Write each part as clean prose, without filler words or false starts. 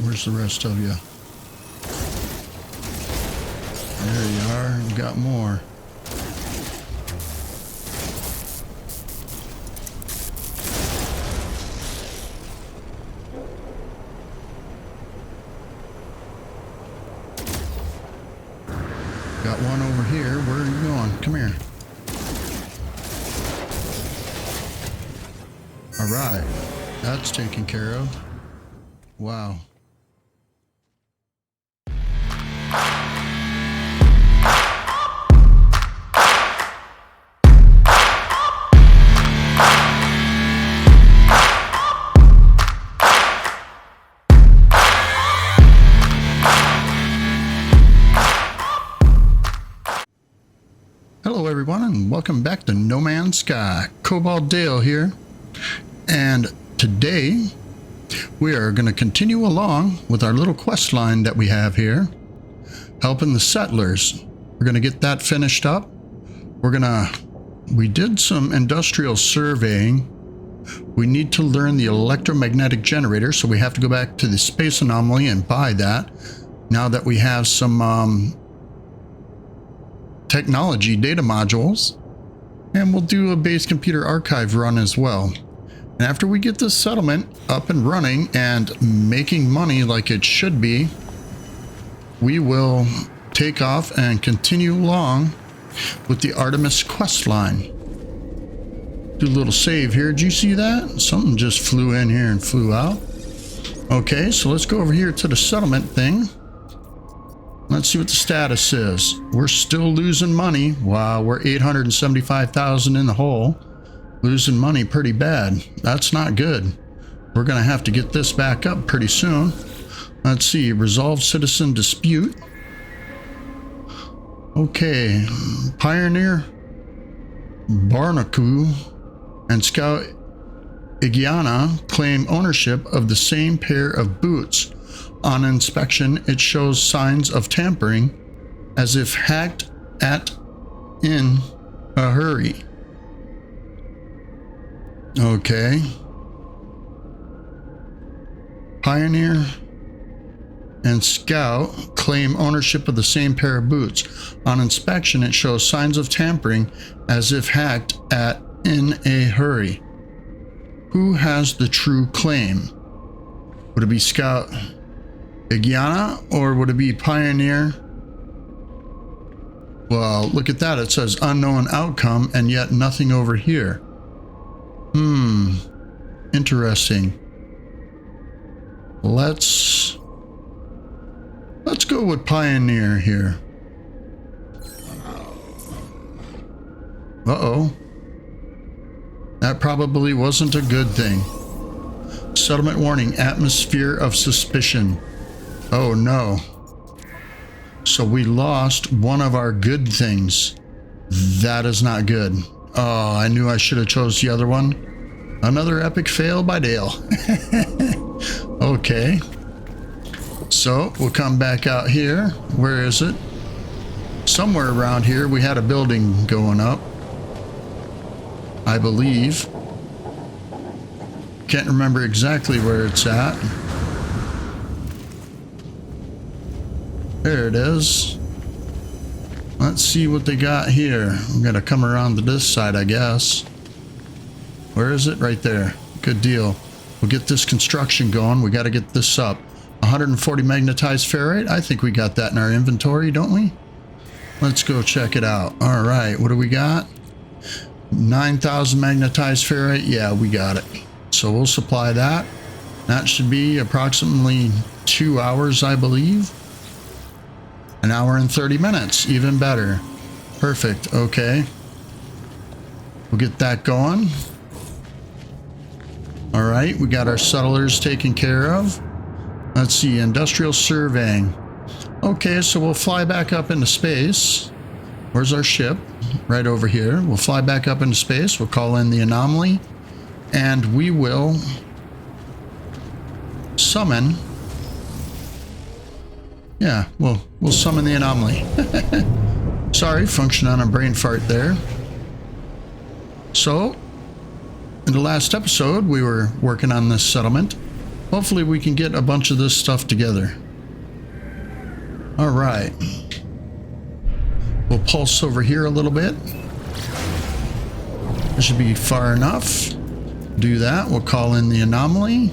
Where's the rest of you? There you are. We got more. Got one over here. Where are you going? Come here. All right. That's taken care of. Wow. Hello everyone and welcome back to No Man's Sky. Cobalt Dale here, and today we are going to continue along with our little quest line that we have here, helping the settlers. We're going to get that finished up. We did some industrial surveying. We need to learn the electromagnetic generator, so we have to go back to the space anomaly and buy that now that we have some technology data modules, and we'll do a base computer archive run as well. And after we get this settlement up and running and making money like it should be, we will take off and continue along with the Artemis quest line. Do a little save here. Did you see that? Something just flew in here and flew out. Okay, so let's go over here to the settlement thing. Let's see what the status is. We're still losing money. Wow, we're 875,000 in the hole. Losing money pretty bad. That's not good. We're going to have to get this back up pretty soon. Let's see. Resolve citizen dispute. Okay. Pioneer Barnacle and Scout Igiana claim ownership of the same pair of boots. On inspection, it shows signs of tampering, as if hacked at in a hurry. Okay. Pioneer and Scout claim ownership of the same pair of boots. On inspection, it shows signs of tampering, as if hacked at in a hurry. Who has the true claim? Would it be Scout Igiana, or would it be Pioneer? Well, look at that. It says unknown outcome, and yet nothing over here. Interesting. Let's go with Pioneer here. Uh-oh. That probably wasn't a good thing. Settlement warning, atmosphere of suspicion. Oh no. So we lost one of our good things. That is not good. Oh, I knew I should have chose the other one. Another epic fail by Dale. Okay. So we'll come back out here. Where is it? Somewhere around here we had a building going up, I believe. Can't remember exactly where it's at. There it is. Let's see what they got here. I'm gonna come around to this side, I guess. Where is it? Right there. Good deal. We'll get this construction going. We got to get this up. 140 magnetized ferrite. I think we got that in our inventory, don't we? Let's go check it out. All right, what do we got? 9,000 magnetized ferrite. Yeah, we got it. So we'll supply that. That should be approximately 2 hours, I believe. An hour and 30 minutes, even better. Perfect, okay. We'll get that going. All right, we got our settlers taken care of. Let's see, industrial surveying. Okay, so we'll fly back up into space. Where's our ship? Right over here. We'll fly back up into space. We'll call in the anomaly. And we will summon. Yeah, we'll summon the anomaly. Sorry, function on a brain fart there. So, in the last episode, we were working on this settlement. hopefully we can get a bunch of this stuff together. All right. We'll pulse over here a little bit. This should be far enough. Do that. We'll call in the anomaly.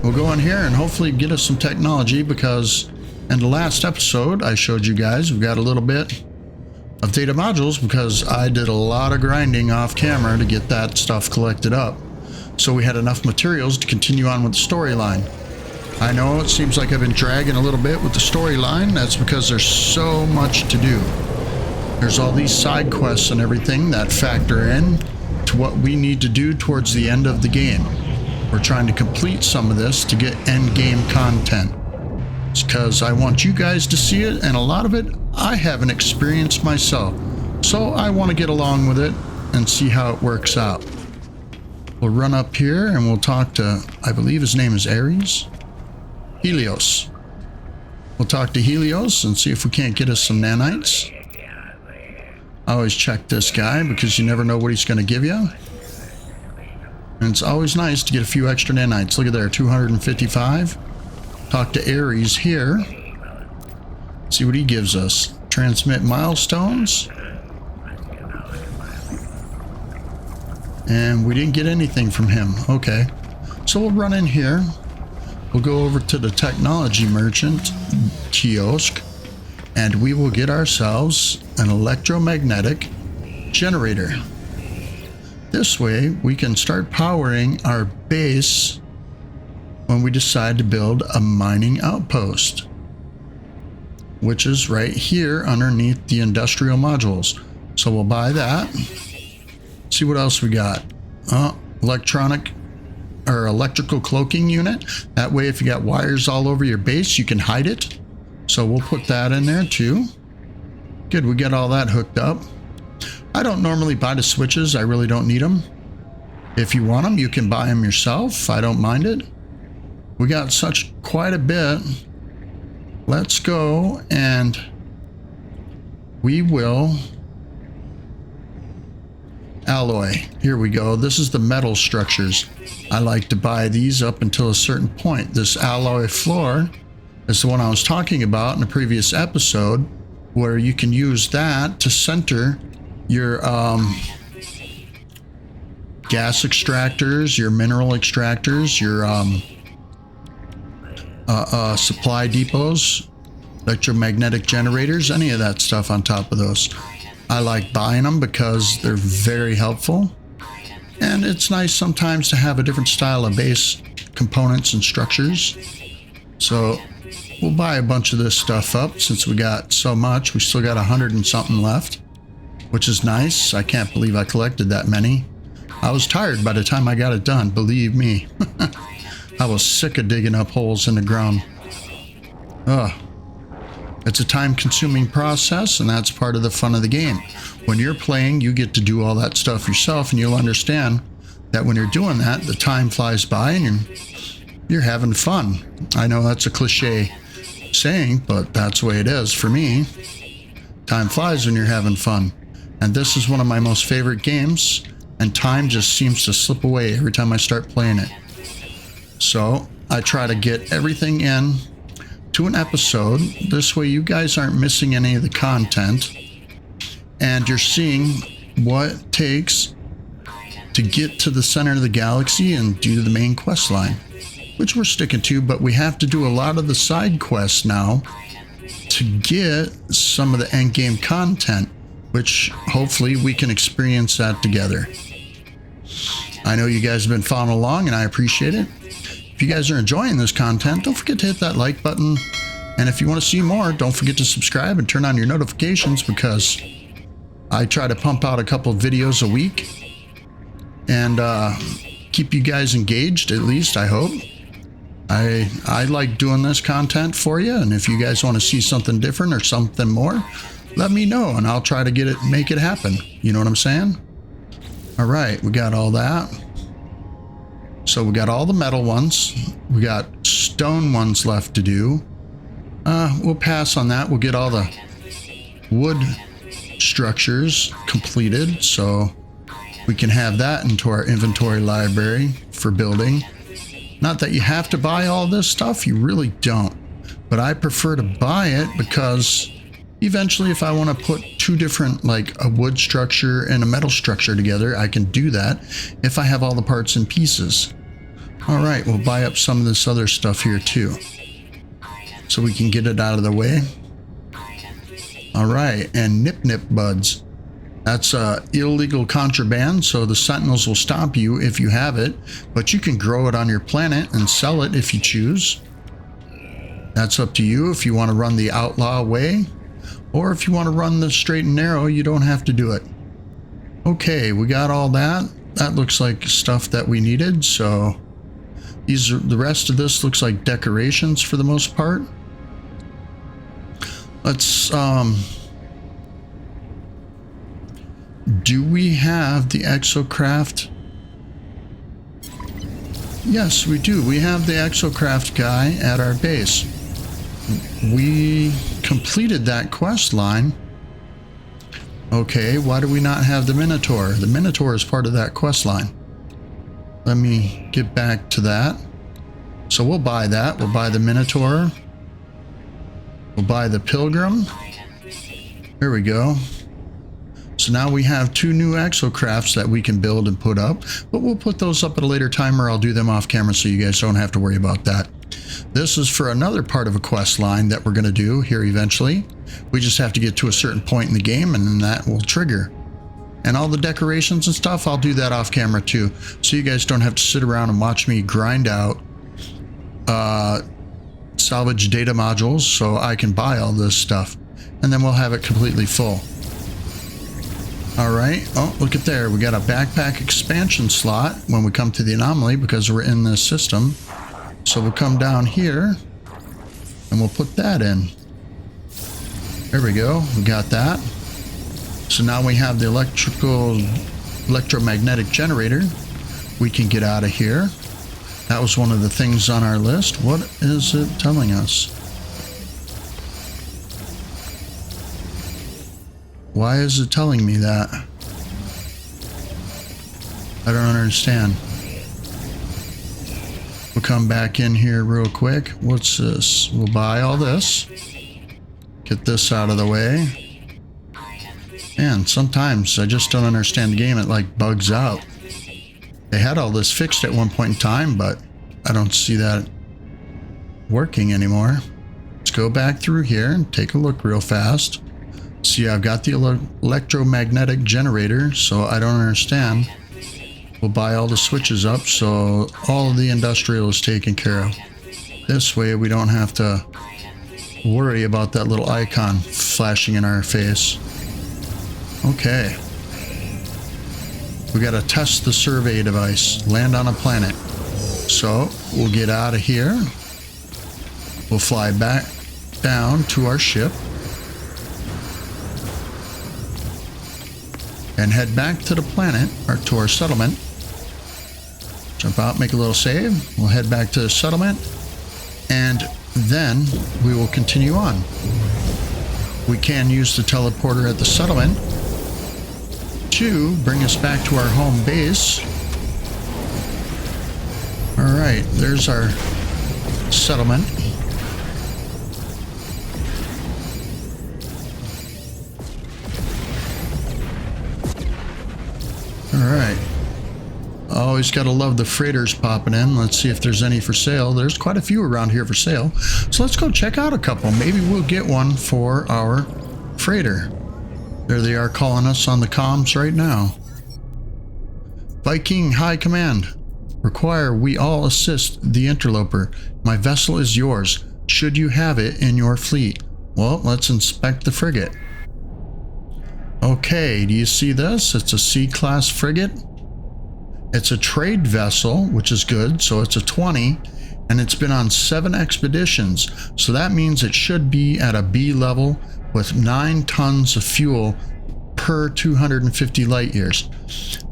We'll go in here and hopefully get us some technology, because in the last episode I showed you guys we got a little bit of data modules because I did a lot of grinding off camera to get that stuff collected up. So we had enough materials to continue on with the storyline. I know it seems like I've been dragging a little bit with the storyline. That's because there's so much to do. There's all these side quests and everything that factor in to what we need to do towards the end of the game. We're trying to complete some of this to get end game content. It's because I want you guys to see it, and a lot of it I haven't experienced myself. So I want to get along with it and see how it works out. We'll run up here and we'll talk to, I believe his name is Ares? Helios. We'll talk to Helios and see if we can't get us some nanites. I always check this guy because you never know what he's going to give you. And it's always nice to get a few extra nanites. Look at there, 255. Talk to Ares here. See what he gives us. Transmit milestones. And we didn't get anything from him. Okay. So we'll run in here. We'll go over to the technology merchant kiosk. And we will get ourselves an electromagnetic generator. This way we can start powering our base when we decide to build a mining outpost, which is right here underneath the industrial modules. So we'll buy that. See what else we got. Electrical cloaking unit. That way if you got wires all over your base, you can hide it. So we'll put that in there too. Good, we get all that hooked up. I don't normally buy the switches. I really don't need them. If you want them, you can buy them yourself. I don't mind it. We got quite a bit. Let's go and we will alloy. Here we go. This is the metal structures. I like to buy these up until a certain point. This alloy floor is the one I was talking about in the previous episode, where you can use that to center your gas extractors, your mineral extractors, your supply depots, electromagnetic generators, any of that stuff on top of those. I like buying them because they're very helpful, and it's nice sometimes to have a different style of base components and structures. So we'll buy a bunch of this stuff up since we got so much. We still got 100 and something left, which is nice. I can't believe I collected that many. I was tired by the time I got it done, believe me. I was sick of digging up holes in the ground. It's a time-consuming process, and that's part of the fun of the game. When you're playing, you get to do all that stuff yourself, and you'll understand that when you're doing that, the time flies by and you're having fun. I know that's a cliche saying, but that's the way it is for me. Time flies when you're having fun. And this is one of my most favorite games, and time just seems to slip away every time I start playing it. So I try to get everything in to an episode. This way you guys aren't missing any of the content, and you're seeing what it takes to get to the center of the galaxy and do the main quest line, which we're sticking to, but we have to do a lot of the side quests now to get some of the end game content, which hopefully we can experience that together. I know you guys have been following along, and I appreciate it. If you guys are enjoying this content, don't forget to hit that like button. And if you want to see more, don't forget to subscribe and turn on your notifications, because I try to pump out a couple of videos a week and keep you guys engaged, at least I hope. I like doing this content for you, and if you guys want to see something different or something more, let me know and I'll try to make it happen. You know what I'm saying? All right, we got all that. So we got all the metal ones. We got stone ones left to do. We'll pass on that. We'll get all the wood structures completed so we can have that into our inventory library for building. Not that you have to buy all this stuff, you really don't. But I prefer to buy it because eventually if I want to put two different, like a wood structure and a metal structure together, I can do that if I have all the parts and pieces. All right, we'll buy up some of this other stuff here too, so we can get it out of the way. All right, and nip buds. That's illegal contraband, so the sentinels will stop you if you have it, but you can grow it on your planet and sell it if you choose. That's up to you if you want to run the outlaw way, or if you want to run the straight and narrow, you don't have to do it. Okay, we got all that. That looks like stuff that we needed, so these are, the rest of this looks like decorations for the most part. Let's do we have the exocraft? Yes, we do. We have the exocraft guy at our base. We completed that quest line. Okay, why do we not have the Minotaur? The Minotaur is part of that quest line. Let me get back to that. So we'll buy that. We'll buy the Minotaur. We'll buy the Pilgrim. There we go. So now we have two new exocrafts that we can build and put up, but we'll put those up at a later time, or I'll do them off camera so you guys don't have to worry about that. This is for another part of a quest line that we're going to do here eventually. We just have to get to a certain point in the game and then that will trigger. And all the decorations and stuff, I'll do that off camera too, so you guys don't have to sit around and watch me grind out salvage data modules so I can buy all this stuff, and then we'll have it completely full. All right. Oh, look at there. We got a backpack expansion slot when we come to the anomaly because we're in this system. So we'll come down here and we'll put that in. There we go. We got that. So now we have the electromagnetic generator. We can get out of here. That was one of the things on our list. What is it telling us? Why is it telling me that? I don't understand. We'll come back in here real quick. What's this? We'll buy all this. Get this out of the way. Man, sometimes I just don't understand the game. It like bugs out. They had all this fixed at one point in time, but I don't see that working anymore. Let's go back through here and take a look real fast. See, I've got the electromagnetic generator, so I don't understand. We'll buy all the switches up, so all of the industrial is taken care of. This way we don't have to worry about that little icon flashing in our face. Okay. We got to test the survey device, land on a planet. So we'll get out of here. We'll fly back down to our ship and head back to the planet, or to our settlement. Jump out, make a little save. We'll head back to the settlement, and then we will continue on. We can use the teleporter at the settlement to bring us back to our home base. All right, there's our settlement. All right. Always got to love the freighters popping in. Let's see if there's any for sale. There's quite a few around here for sale. So let's go check out a couple. Maybe we'll get one for our freighter. There they are calling us on the comms right now. Viking High Command. Require we all assist the interloper. My vessel is yours, should you have it in your fleet. Well, let's inspect the frigate. Okay, do you see this? It's a C-class frigate. It's a trade vessel, which is good, so it's a 20, and it's been on 7 expeditions, so that means it should be at a B level with 9 tons of fuel per 250 light years.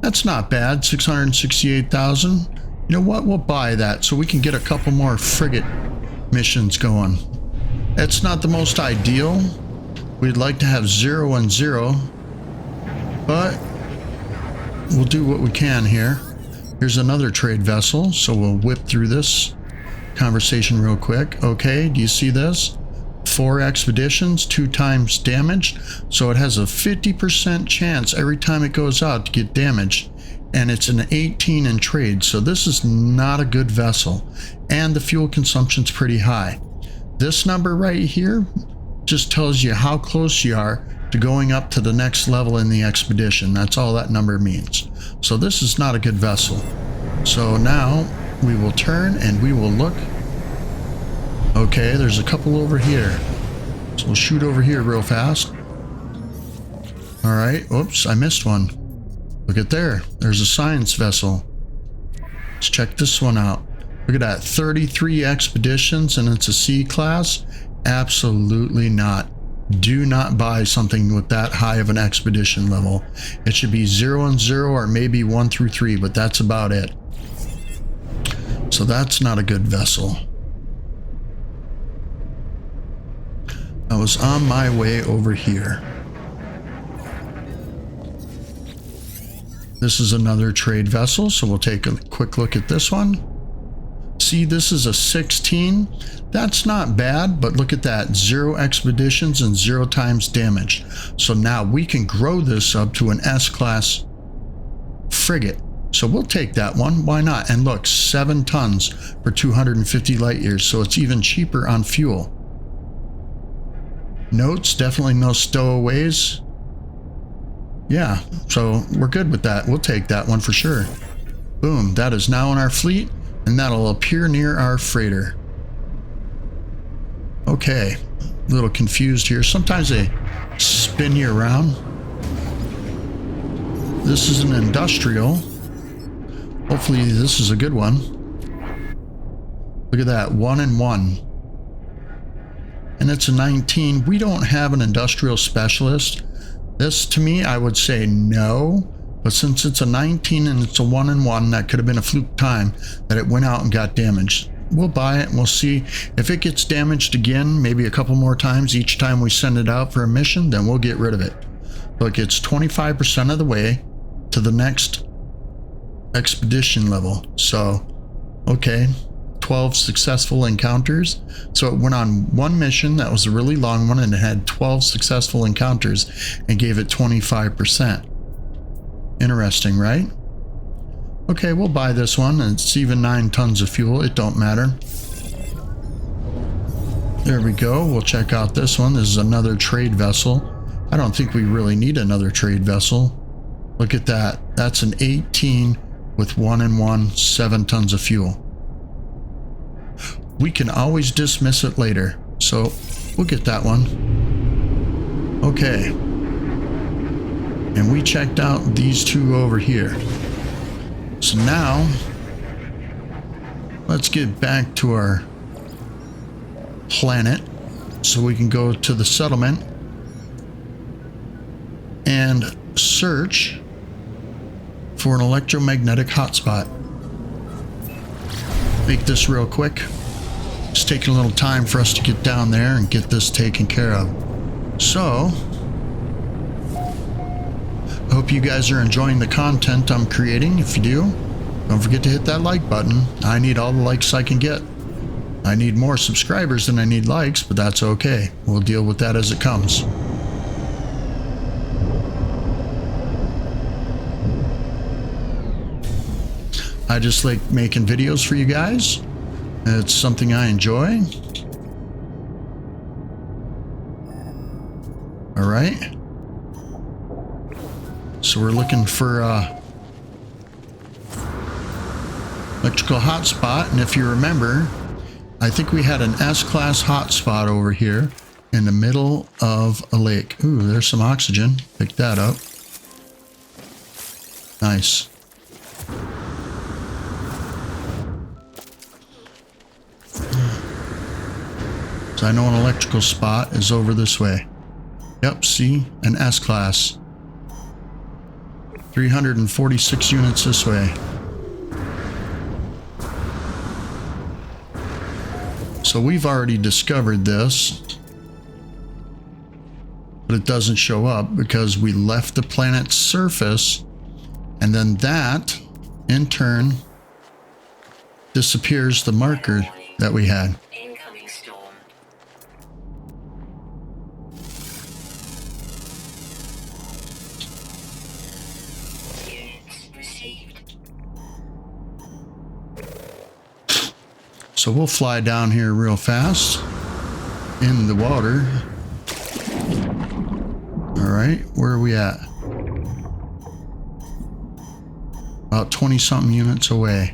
That's not bad. 668,000. You know what? We'll buy that so we can get a couple more frigate missions going. It's not the most ideal. We'd like to have 0 and 0, but we'll do what we can here. Here's another trade vessel, so we'll whip through this conversation real quick. Okay, do you see this? 4 expeditions, 2 times damaged, so it has a 50% chance every time it goes out to get damaged, and it's an 18 in trade, so this is not a good vessel, and the fuel consumption's pretty high. This number right here just tells you how close you are to going up to the next level in the expedition. That's all that number means. So this is not a good vessel. So now we will turn and we will look. Okay, there's a couple over here. So we'll shoot over here real fast. All right, oops, I missed one. Look at there, there's a science vessel. Let's check this one out. Look at that, 33 expeditions and it's a C class. Absolutely not. Do not buy something with that high of an expedition level. It should be 0 and 0 or maybe 1 through 3, but that's about it. So that's not a good vessel. I was on my way over here. This is another trade vessel, so we'll take a quick look at this one. See, this is a 16. That's not bad, but look at that, 0 expeditions and 0 times damage. So now we can grow this up to an S-class frigate. So we'll take that one, why not? And look, 7 tons for 250 light years, so it's even cheaper on fuel. Notes, definitely no stowaways. Yeah, so we're good with that. We'll take that one for sure. Boom, that is now in our fleet, and that'll appear near our freighter. Okay, a little confused here. Sometimes they spin you around. This is an industrial. Hopefully this is a good one. Look at that, 1 and 1. And it's a 19. We don't have an industrial specialist. This, to me, I would say no. But since it's a 19 and it's a 1 and 1, that could have been a fluke time that it went out and got damaged. We'll buy it and we'll see if it gets damaged again, maybe a couple more times each time we send it out for a mission, then we'll get rid of it. Look, it's 25% of the way to the next expedition level. So, okay, 12 successful encounters. So it went on one mission that was a really long one and it had 12 successful encounters and gave it 25%. Interesting, right? Okay, we'll buy this one, and it's even 9 tons of fuel. It don't matter. There we go. We'll check out this one. This is another trade vessel. I don't think we really need another trade vessel. Look at that. That's an 18 with 1 and 1, 7 tons of fuel. We can always dismiss it later, so we'll get that one. Okay. And we checked out these 2 over here. So now, let's get back to our planet so we can go to the settlement and search for an electromagnetic hotspot. Make this real quick. It's taking a little time for us to get down there and get this taken care of. So, I hope you guys are enjoying the content I'm creating. If you do, don't forget to hit that like button. I need all the likes I can get. I need more subscribers than I need likes, but that's okay. We'll deal with that as it comes. I just like making videos for you guys. It's something I enjoy. All right. So we're looking for electrical hotspot, and if you remember, I think we had an S-class hotspot over here in the middle of a lake. Ooh, there's some oxygen. Pick that up. Nice. So I know an electrical spot is over this way. Yep, see, an S-class. 346 units this way. So we've already discovered this, but it doesn't show up because we left the planet's surface, and then that in turn disappears the marker that we had. Incoming storm. Units received. So we'll fly down here real fast in the water. All right, where are we at? About 20 something units away.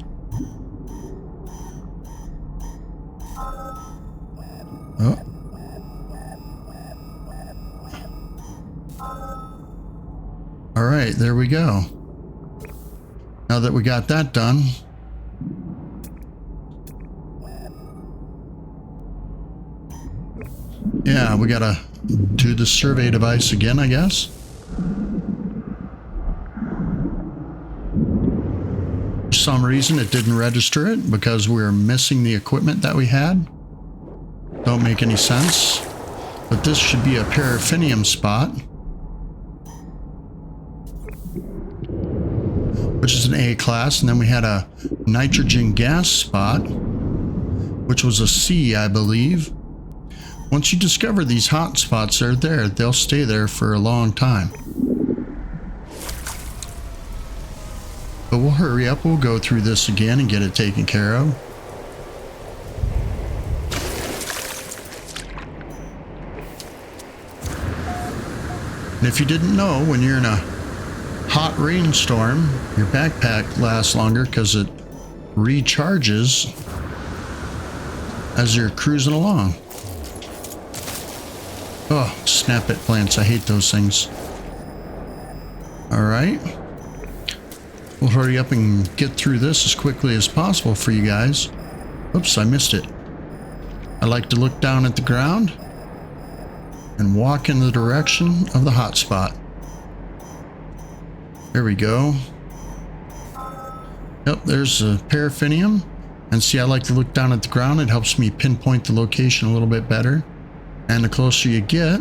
Oh. All right, there we go. Now that we got that done, yeah, we gotta do the survey device again, I guess. For some reason it didn't register it because we were missing the equipment that we had. Don't make any sense. But this should be a paraffinium spot, which is an A class, and then we had a nitrogen gas spot, which was a C, I believe. Once you discover these hot spots are there, they'll stay there for a long time. But we'll hurry up, we'll go through this again and get it taken care of. And if you didn't know, when you're in a hot rainstorm, your backpack lasts longer because it recharges as you're cruising along. Oh, snap it plants. I hate those things. All right. We'll hurry up and get through this as quickly as possible for you guys. Oops, I missed it. I like to look down at the ground and walk in the direction of the hot spot. There we go. Yep, there's a paraffinium. And see, I like to look down at the ground. It helps me pinpoint the location a little bit better. And the closer you get,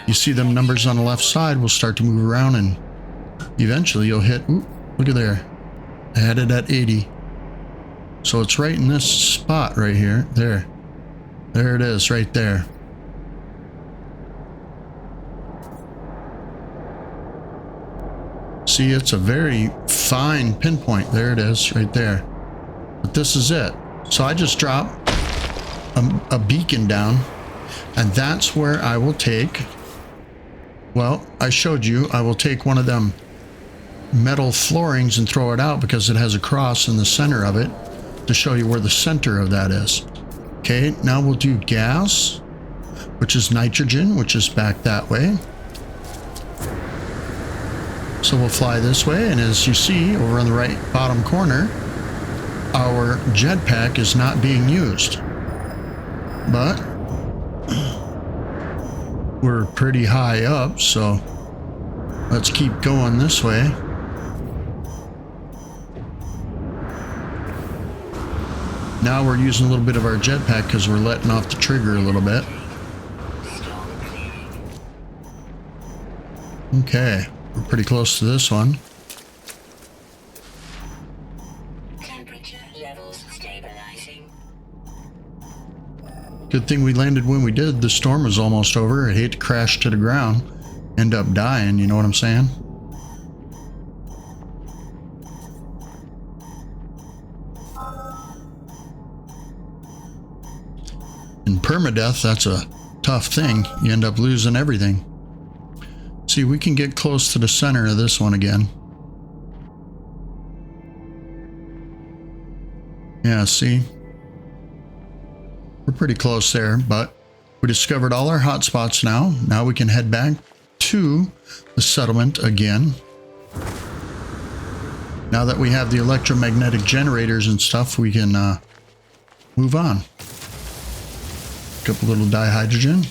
you see them numbers on the left side will start to move around, and eventually you'll hit, ooh, look at there. I had it at 80. So it's right in this spot right here. There. There it is, right there. See, it's a very fine pinpoint. There it is, right there. But this is it. So I just drop a beacon down, and that's where I will take, well, I showed you, I will take one of them metal floorings and throw it out because it has a cross in the center of it to show you where the center of that is. Okay, now we'll do gas, which is nitrogen, which is back that way. So we'll fly this way, and as you see over on the right bottom corner, our jetpack is not being used. But we're pretty high up, so let's keep going this way. Now we're using a little bit of our jetpack because we're letting off the trigger a little bit. Okay, we're pretty close to this one. Temperature levels stabilizing. Good thing we landed when we did. The storm was almost over. I'd hate to crash to the ground, end up dying, you know what I'm saying? In permadeath, that's a tough thing. You end up losing everything. See, we can get close to the center of this one again. Yeah, see? We're pretty close there, but we discovered all our hot spots now. Now we can head back to the settlement again. Now that we have the electromagnetic generators and stuff, we can move on. Pick up a little dihydrogen.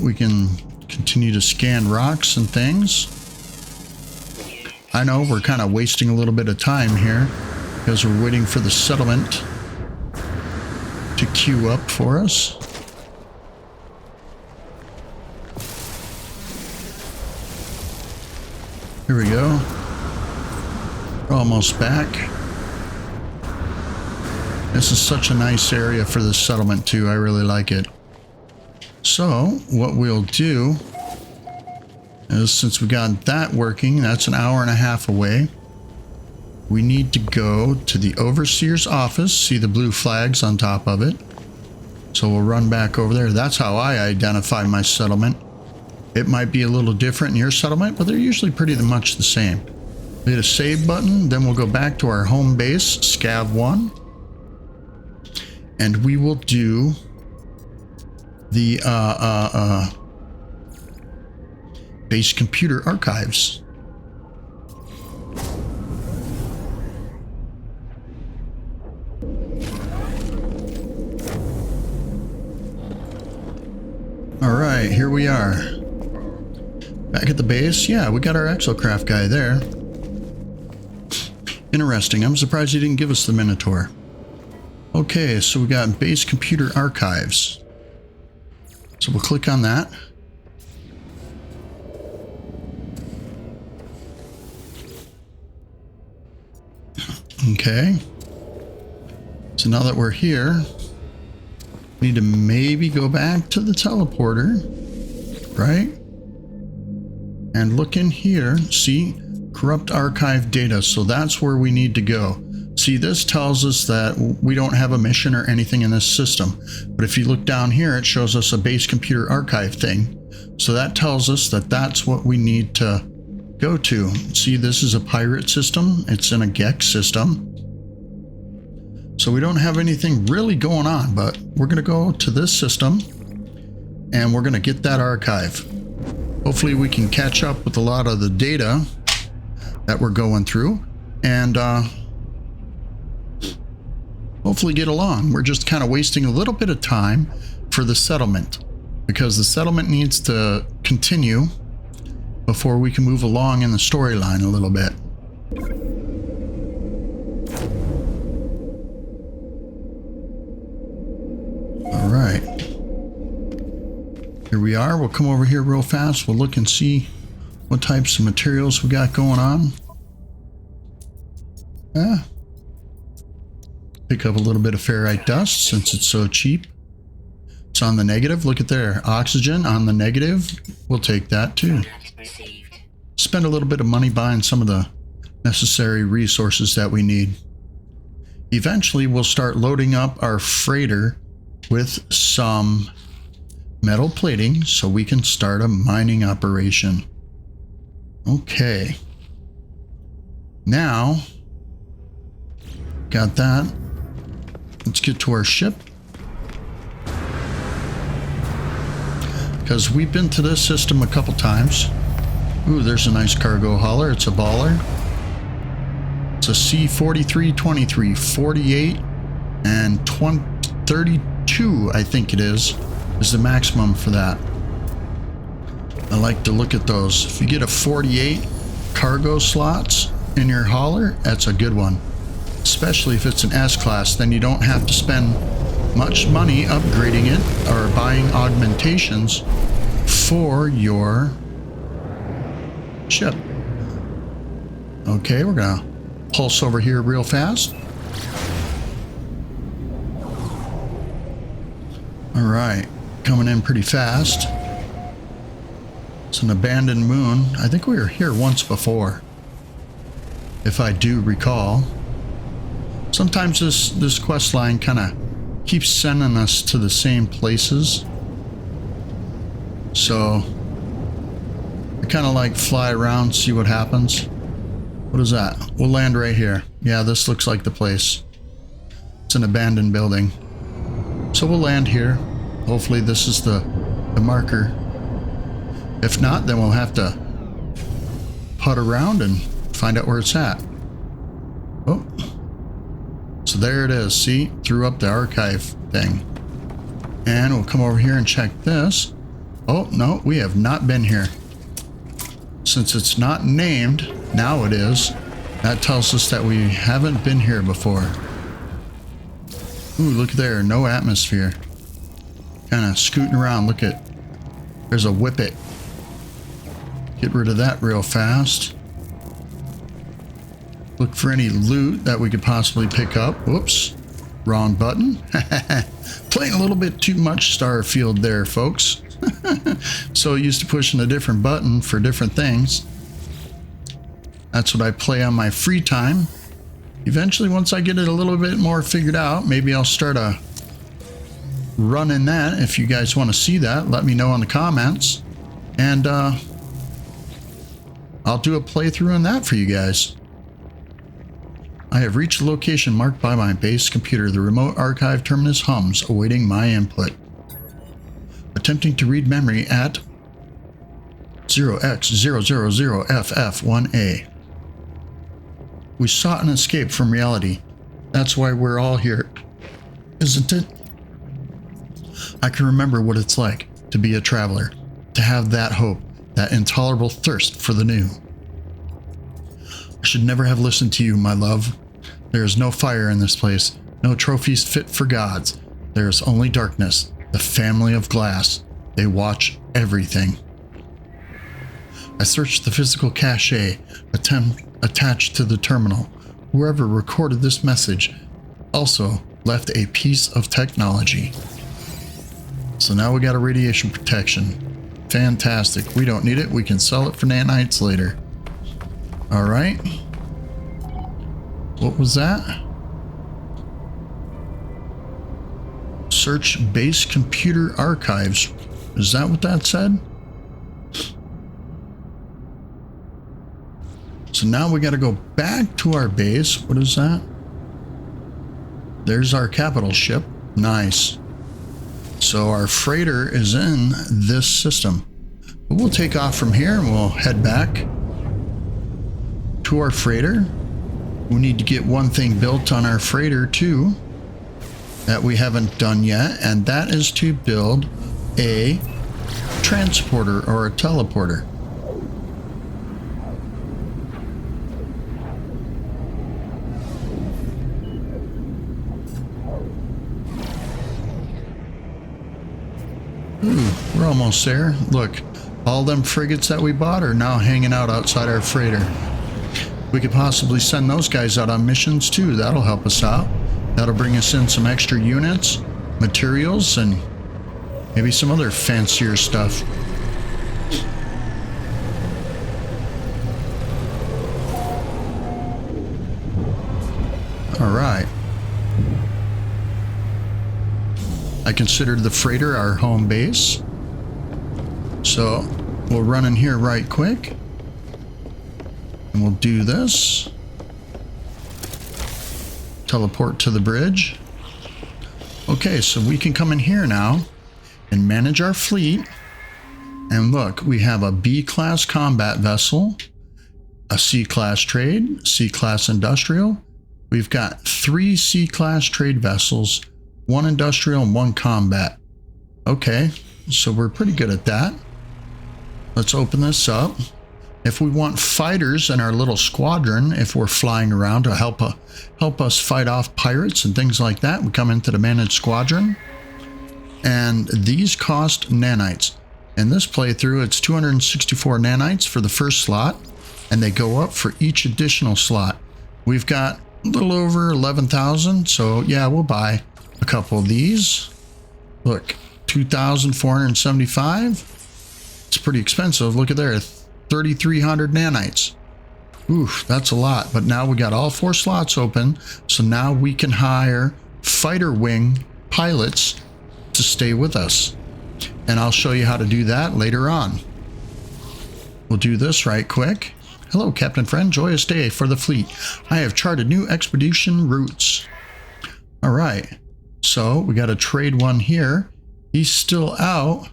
We can continue to scan rocks and things. I know we're kind of wasting a little bit of time here because we're waiting for the settlement to queue up for us. Here we go. We're almost back. This is such a nice area for this settlement too. I really like it. So what we'll do is, since we got that working, that's an hour and a half away. We need to go to the overseer's office. See the blue flags on top of it. So we'll run back over there. That's how I identify my settlement. It might be a little different in your settlement, but they're usually pretty much the same. We hit a save button, then we'll go back to our home base, Scav 1. And we will do the base computer archives. All right, here we are. Back at the base. Yeah, we got our exocraft guy there. Interesting. I'm surprised he didn't give us the Minotaur. Okay, so we got base computer archives. So we'll click on that. Okay. So now that we're here, we need to maybe go back to the teleporter, right? And look in here, see, corrupt archive data. So that's where we need to go. See, this tells us that we don't have a mission or anything in this system. But if you look down here, it shows us a base computer archive thing. So that tells us that that's what we need to go to. See, this is a pirate system. It's in a Gex system. So we don't have anything really going on, but we're going to go to this system and we're going to get that archive. Hopefully we can catch up with a lot of the data that we're going through and hopefully get along. We're just kind of wasting a little bit of time for the settlement because the settlement needs to continue before we can move along in the storyline a little bit. All right. Here we are. We'll come over here real fast. We'll look and see what types of materials we got going on. Pick up a little bit of ferrite dust since it's so cheap. It's on the negative. Look at there. Oxygen on the negative. We'll take that too. Spend a little bit of money buying some of the necessary resources that we need. Eventually, we'll start loading up our freighter with some metal plating so we can start a mining operation. Okay. Now, got that. Let's get to our ship. Because we've been to this system a couple times. Ooh, there's a nice cargo hauler. It's a baller. It's a C4323, 48, and 32, I think it is the maximum for that. I like to look at those. If you get a 48 cargo slots in your hauler, that's a good one. Especially if it's an S-Class, then you don't have to spend much money upgrading it or buying augmentations for your ship. Okay, we're gonna pulse over here real fast. All right, coming in pretty fast. It's an abandoned moon. I think we were here once before, if I do recall. Sometimes this quest line kind of keeps sending us to the same places. So I kind of like fly around, see what happens. What is that? We'll land right here. Yeah, this looks like the place. It's an abandoned building. So we'll land here. Hopefully this is the marker. If not, then we'll have to putt around and find out where it's at. Oh. So there it is. See? Threw up the archive thing. And we'll come over here and check this. Oh, no, we have not been here. Since it's not named, now it is. That tells us that we haven't been here before. Ooh, look there. No atmosphere. Kind of scooting around. Look at... There's a whippet. Get rid of that real fast. Look for any loot that we could possibly pick up. Whoops. Wrong button. Playing a little bit too much Starfield there, folks. So used to pushing a different button for different things. That's what I play on my free time. Eventually, once I get it a little bit more figured out, maybe I'll start a run in that. If you guys want to see that, let me know in the comments. And I'll do a playthrough on that for you guys. I have reached the location marked by my base computer. The remote archive terminus hums, awaiting my input. Attempting to read memory at 0x000FF1A. We sought an escape from reality. That's why we're all here, isn't it? I can remember what it's like to be a traveler, to have that hope, that intolerable thirst for the new. I should never have listened to you, my love. There is no fire in this place, no trophies fit for gods. There is only darkness, the family of glass. They watch everything. I searched the physical cache attached to the terminal. Whoever recorded this message also left a piece of technology. So now we got a radiation protection. Fantastic. We don't need it. We can sell it for nanites later. All right. What was that? Search base computer archives. Is that what that said? So now we got to go back to our base. What is that? There's our capital ship. Nice. So our freighter is in this system. But we'll take off from here and we'll head back to our freighter. We need to get one thing built on our freighter too that we haven't done yet, and that is to build a transporter or a teleporter. Ooh, we're almost there. Look, all them frigates that we bought are now hanging out outside our freighter. We could possibly send those guys out on missions too. That'll help us out. That'll bring us in some extra units, materials, and maybe some other fancier stuff. All right. I considered the freighter our home base. So we'll run in here right quick. And we'll do this. Teleport to the bridge. Okay, so we can come in here now and manage our fleet. And look, we have a B-class combat vessel, a C-class trade, C-class industrial. We've got 3 C-class trade vessels, 1 industrial and 1 combat. Okay, so we're pretty good at that. Let's open this up. If we want fighters in our little squadron, if we're flying around to help us fight off pirates and things like that, we come into the managed squadron. And these cost nanites. In this playthrough, it's 264 nanites for the first slot, and they go up for each additional slot. We've got a little over 11,000, so yeah, we'll buy a couple of these. Look, 2,475. It's pretty expensive. Look at there, 3,300 nanites. Oof, that's a lot. But now we got all 4 slots open, so now we can hire fighter wing pilots to stay with us. And I'll show you how to do that later on. We'll do this right quick. Hello, Captain Friend. Joyous day for the fleet. I have charted new expedition routes. All right. So we got to trade one here. He's still out.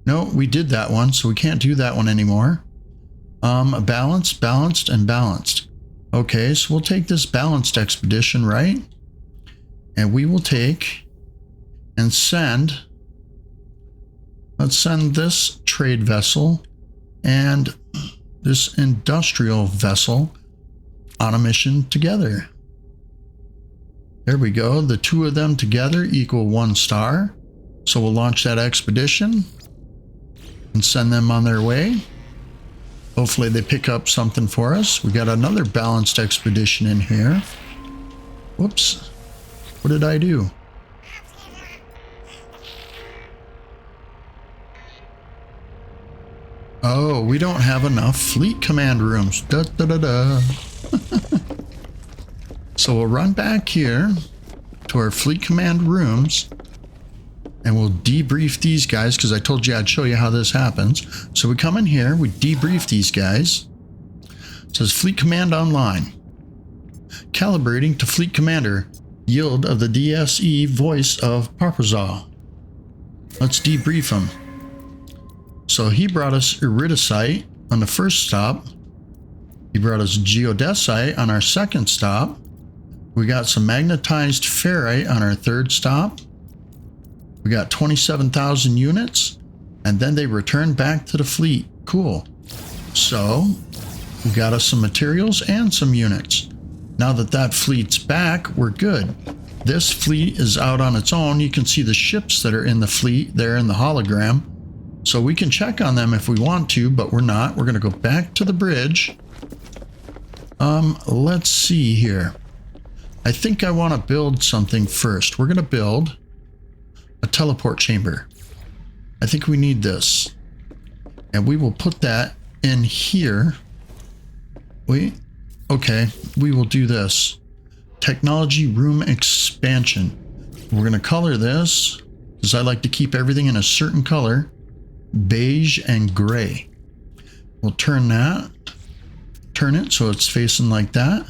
No, we did that one, so we can't do that one anymore. Balanced, balanced, and balanced. Okay, so we'll take this balanced expedition, right? And we will take and send. Let's send this trade vessel and this industrial vessel on a mission together. There we go. The 2 of them together equal 1 star. So we'll launch that expedition and send them on their way. Hopefully they pick up something for us. We got another balanced expedition in here. Whoops. What did I do? Oh, we don't have enough fleet command rooms. Da, da, da, da. So we'll run back here to our fleet command rooms and we'll debrief these guys because I told you I'd show you how this happens. So we come in here, we debrief these guys. It says fleet command online. Calibrating to fleet commander. Yield of the DSE voice of Parpazal. Let's debrief him. So he brought us Iridesite on the first stop. He brought us Geodesite on our second stop. We got some magnetized ferrite on our third stop. We got 27,000 units, and then they returned back to the fleet. Cool. So we got us some materials and some units. Now that that fleet's back, we're good. This fleet is out on its own. You can see the ships that are in the fleet there in the hologram. So we can check on them if we want to, but we're not. We're going to go back to the bridge. Let's see here. I think I want to build something first. We're going to build a teleport chamber. I think we need this. And we will put that in here. Okay, we will do this. Technology room expansion. We're going to color this because I like to keep everything in a certain color. Beige and gray. We'll turn it so it's facing like that.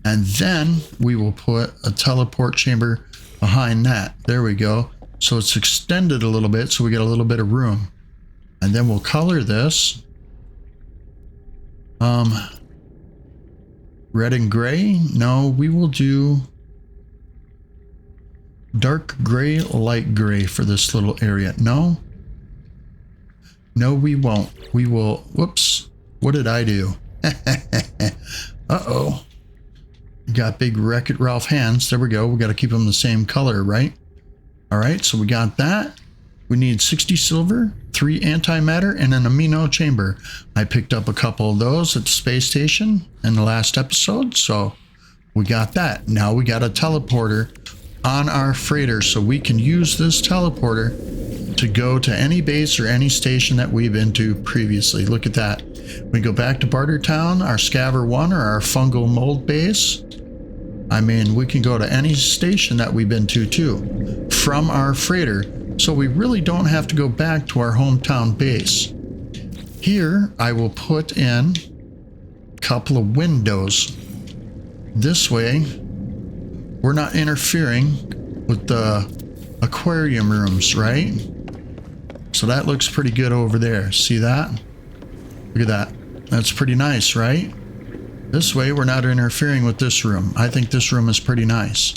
And then we will put a teleport chamber behind that. There we go. So it's extended a little bit so we get a little bit of room. And then we'll color this. Red and gray? No, we will do dark gray, light gray for this little area. No, we won't. We will, whoops. What did I do? Uh-oh. Got big Wreck-It Ralph hands. There we go. We got to keep them the same color, right? All right, so we got that. We need 60 silver, 3 antimatter, and an amino chamber. I picked up a couple of those at the space station in the last episode, so we got that. Now we got a teleporter on our freighter, so we can use this teleporter to go to any base or any station that we've been to previously. Look at that. We go back to Bartertown, our Scaver 1 or our fungal mold base. I mean, we can go to any station that we've been to too from our freighter. So we really don't have to go back to our hometown base. Here, I will put in a couple of windows. This way, we're not interfering with the aquarium rooms, right? So that looks pretty good over there. See that? Look at that. That's pretty nice, right? This way, we're not interfering with this room. I think this room is pretty nice.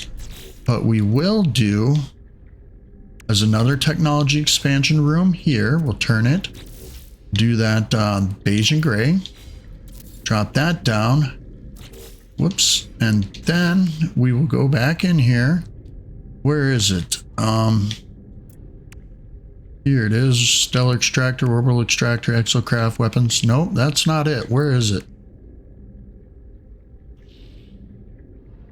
But we will do as another technology expansion room here. We'll turn it. Do that beige and gray. Drop that down. Whoops. And then we will go back in here. Where is it? Here it is. Stellar extractor, orbital extractor, exocraft weapons. Nope, that's not it. Where is it?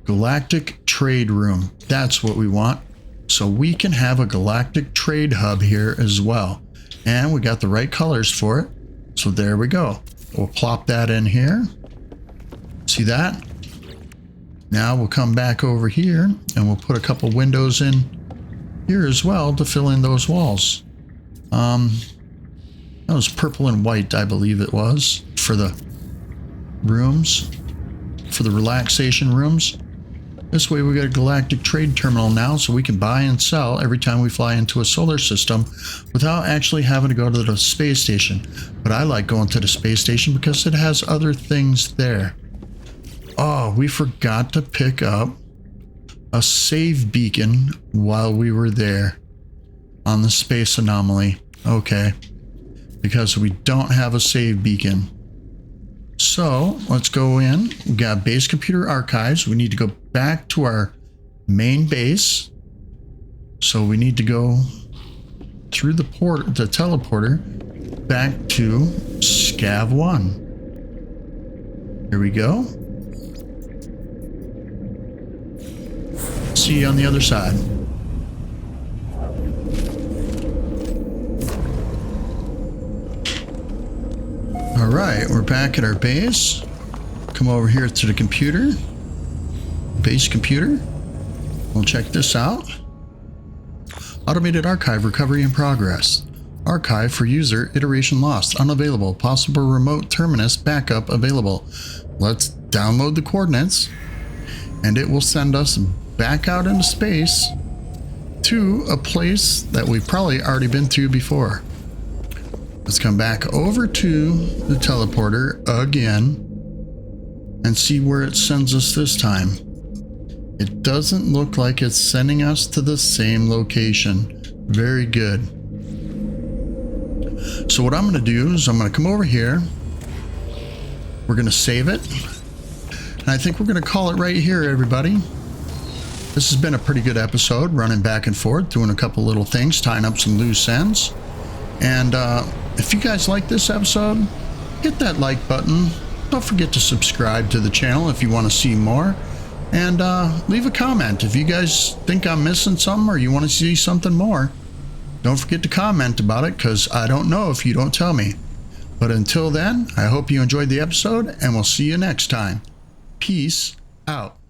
Galactic trade room. That's what we want. So we can have a galactic trade hub here as well. And we got the right colors for it. So there we go. We'll plop that in here. See that? Now we'll come back over here and we'll put a couple windows in here as well to fill in those walls. That was purple and white, I believe it was, for the rooms, for the relaxation rooms. This way we got a galactic trade terminal now, so we can buy and sell every time we fly into a solar system without actually having to go to the space station. But I like going to the space station because it has other things there. Oh, we forgot to pick up a save beacon while we were there on the space anomaly. Okay, because we don't have a save beacon. So let's go in. We got base computer archives. We need to go back to our main base. So we need to go through the teleporter back to Scav 1. Here we go. See you on the other side. All right, we're back at our base. Come over here to the computer. Base computer. We'll check this out. Automated archive recovery in progress. Archive for user iteration lost. Unavailable. Possible remote terminus backup available. Let's download the coordinates and it will send us back out into space to a place that we've probably already been to before. Let's come back over to the teleporter again and see where it sends us this time. It doesn't look like it's sending us to the same location. Very good. So what I'm going to do is I'm going to come over here. We're going to save it. And I think we're going to call it right here, everybody. This has been a pretty good episode, running back and forth, doing a couple little things, tying up some loose ends. And if you guys like this episode, hit that like button. Don't forget to subscribe to the channel if you want to see more. And leave a comment if you guys think I'm missing something or you want to see something more. Don't forget to comment about it, because I don't know if you don't tell me. But until then, I hope you enjoyed the episode, and we'll see you next time. Peace out.